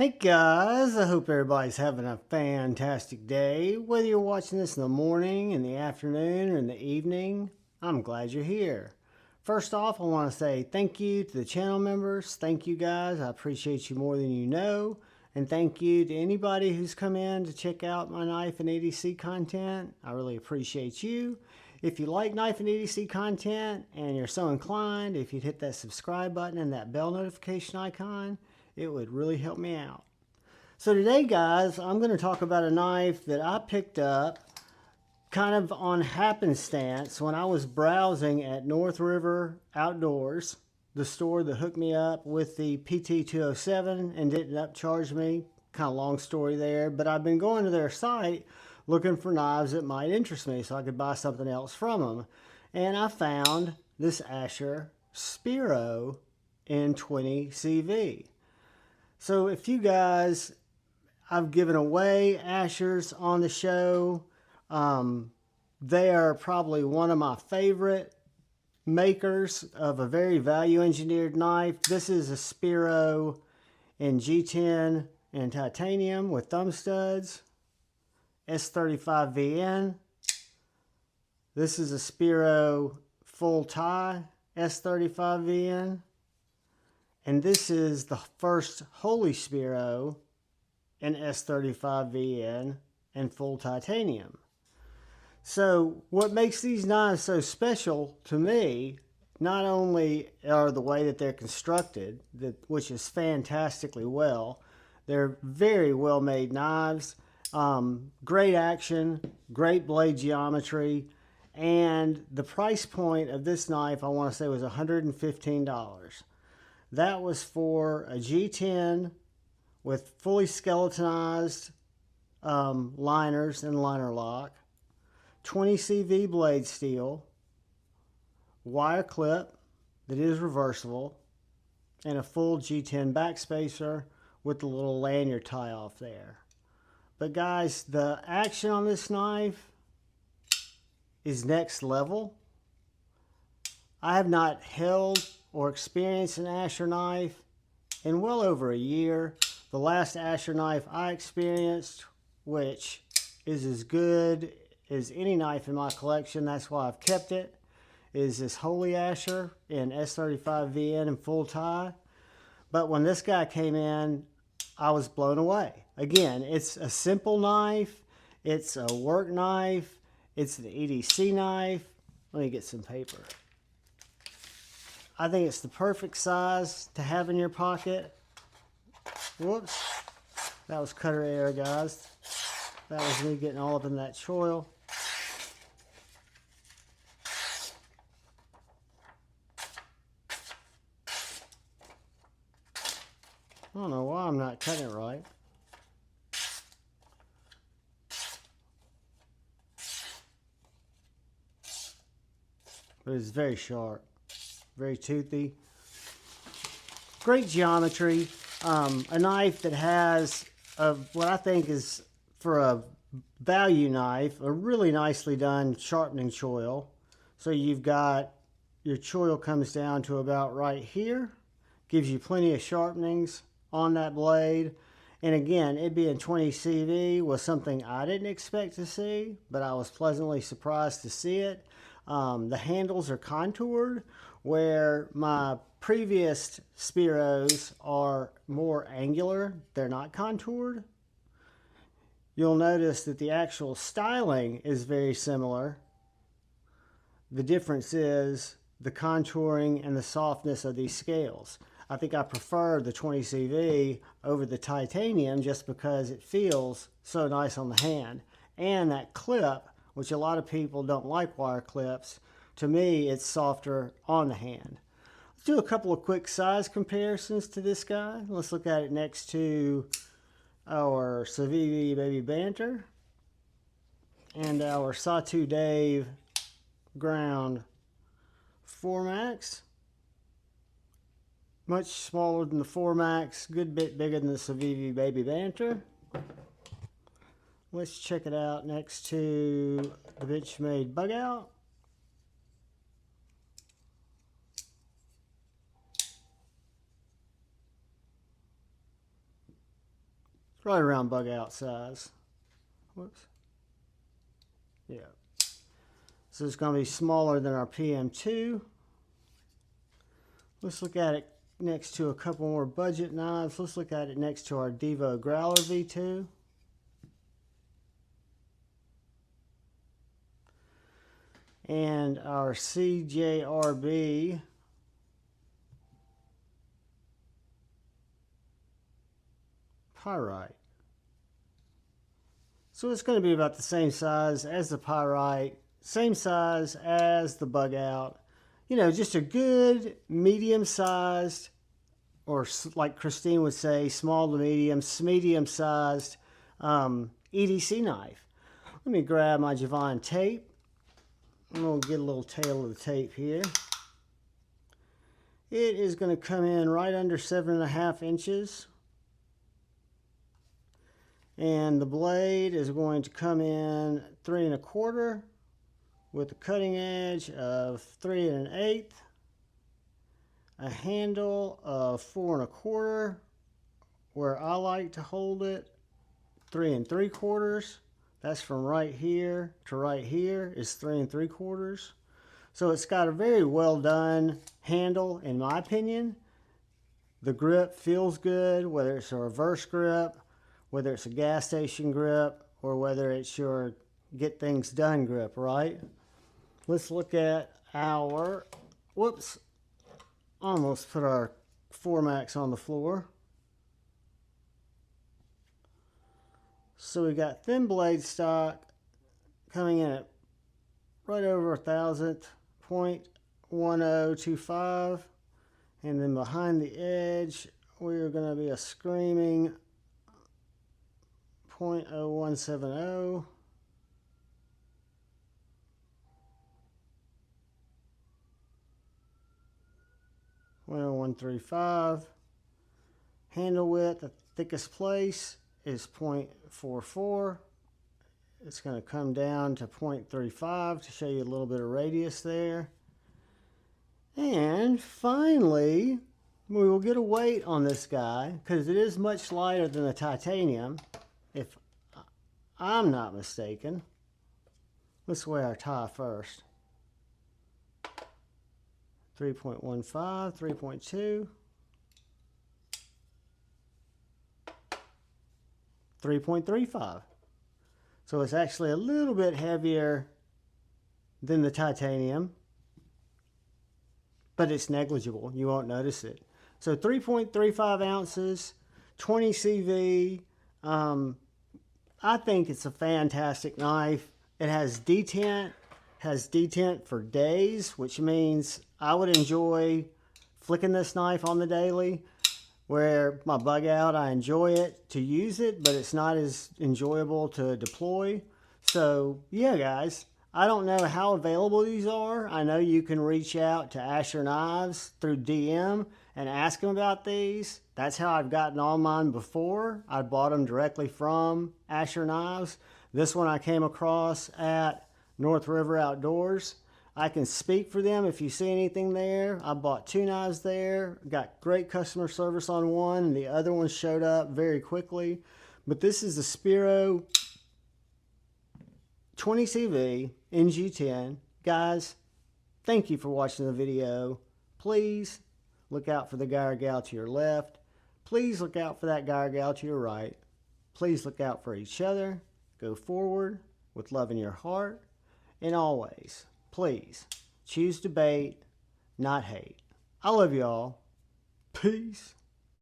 Hey guys, I hope everybody's having a fantastic day. Whether you're watching this in the morning, in the afternoon, or in the evening, I'm glad you're here. First off, I want to say thank you to the channel members. Thank you guys. I appreciate you more than you know. And thank you to anybody who's come in to check out my knife and EDC content. I really appreciate you. If you like knife and EDC content and you're so inclined, if you'd hit that subscribe button and that bell notification icon, it would really help me out. So today, guys, I'm going to talk about a knife that I picked up kind of on happenstance when I was browsing at North River Outdoors, the store that hooked me up with the PT207 and didn't upcharge me. Kind of long story there, but I've been going to their site looking for knives that might interest me so I could buy something else from them. And I found this Asher Spiro N20 CV. So if you guys, I've given away Ashers on the show. They are probably one of my favorite makers of a very value engineered knife. This is a Spearo in G10 and titanium with thumb studs. S35VN. This is a Spearo full tie S35VN. And this is the first Holy Spearo in S35VN and full titanium. So what makes these knives so special to me, not only are the way that they're constructed, which is fantastically well, they're very well made knives, great action, great blade geometry, and the price point of this knife I want to say was $115. That was for a G10 with fully skeletonized liners and liner lock, 20 CV blade steel, wire clip that is reversible, and a full G10 backspacer with the little lanyard tie off there. But guys, the action on this knife is next level. I have not held or experienced an Asher knife in well over a year. The last Asher knife I experienced, which is as good as any knife in my collection, that's why I've kept it, is this Holy Asher in S35VN and full tie. But when this guy came in, I was blown away. Again, it's a simple knife. It's a work knife. It's an EDC knife. Let me get some paper. I think it's the perfect size to have in your pocket. Whoops. That was cutter error, guys. That was me getting all up in that choil. I don't know why I'm not cutting it right. But it's very sharp. Very toothy. Great geometry. A knife that has what I think is, for a value knife, a really nicely done sharpening choil. So you've got, your choil comes down to about right here. Gives you plenty of sharpenings on that blade. And again, it being 20 CV was something I didn't expect to see, but I was pleasantly surprised to see it. The handles are contoured, where my previous Spearos are more angular. They're not contoured. You'll notice that the actual styling is very similar. The difference is the contouring and the softness of these scales. I think I prefer the 20 CV over the titanium just because it feels so nice on the hand. And that clip, which a lot of people don't like wire clips, to me it's softer on the hand. Let's do a couple of quick size comparisons to this guy. Let's look at it next to our Civivi Baby Banter and our Sawtooth Dave Ground 4MAX. Much smaller than the 4MAX, good bit bigger than the Civivi Baby Banter. Let's check it out next to the Benchmade Bug Out. right around bug out size. Whoops. Yeah. So it's going to be smaller than our PM2. Let's look at it next to a couple more budget knives. Let's look at it next to our Devo Growler V2. And our CJRB Pyrite. So it's going to be about the same size as the Pyrite, same size as the bug out. You know, just a good medium-sized, or like Christine would say, small to medium-sized EDC knife. Let me grab my G10 tape. I'm going to get a little tail of the tape here. It is going to come in right under 7.5 inches. And the blade is going to come in 3 1/4 with a cutting edge of 3 1/8, a handle of 4 1/4, where I like to hold it 3 3/4. That's from right here to right here is 3 3/4. So it's got a very well done handle, in my opinion. The grip feels good, whether it's a reverse grip, whether it's a gas station grip, or whether it's your get things done grip, right? Let's look at our, whoops, almost put our Formax on the floor. So we got thin blade stock coming in at right over 1,000th, 0.1025. And then behind the edge, we're going to be a screaming 0.0170. .0135. Handle width, the thickest place is 0.44. It's going to come down to 0.35 to show you a little bit of radius there. And finally, we will get a weight on this guy because it is much lighter than the titanium, if I'm not mistaken. Let's weigh our tie first. 3.15, 3.2, 3.35. So it's actually a little bit heavier than the titanium, but it's negligible. You won't notice it. So 3.35 ounces, 20 CV. I think it's a fantastic knife. It has detent for days, which means I would enjoy flicking this knife on the daily. Where my bug out, I enjoy it to use it, but it's not as enjoyable to deploy. So yeah, guys, I don't know how available these are. I know you can reach out to Asher Knives through DM and ask them about these. That's how I've gotten all mine before. I bought them directly from Asher Knives. This one I came across at North River Outdoors. I can speak for them if you see anything there. I bought 2 knives there. Got great customer service on one, and the other one showed up very quickly. But this is the Spearo 20CV G10. Guys, thank you for watching the video. Please look out for the guy or gal to your left. Please look out for that guy or gal to your right. Please look out for each other. Go forward with love in your heart. And always, please choose debate, not hate. I love y'all. Peace.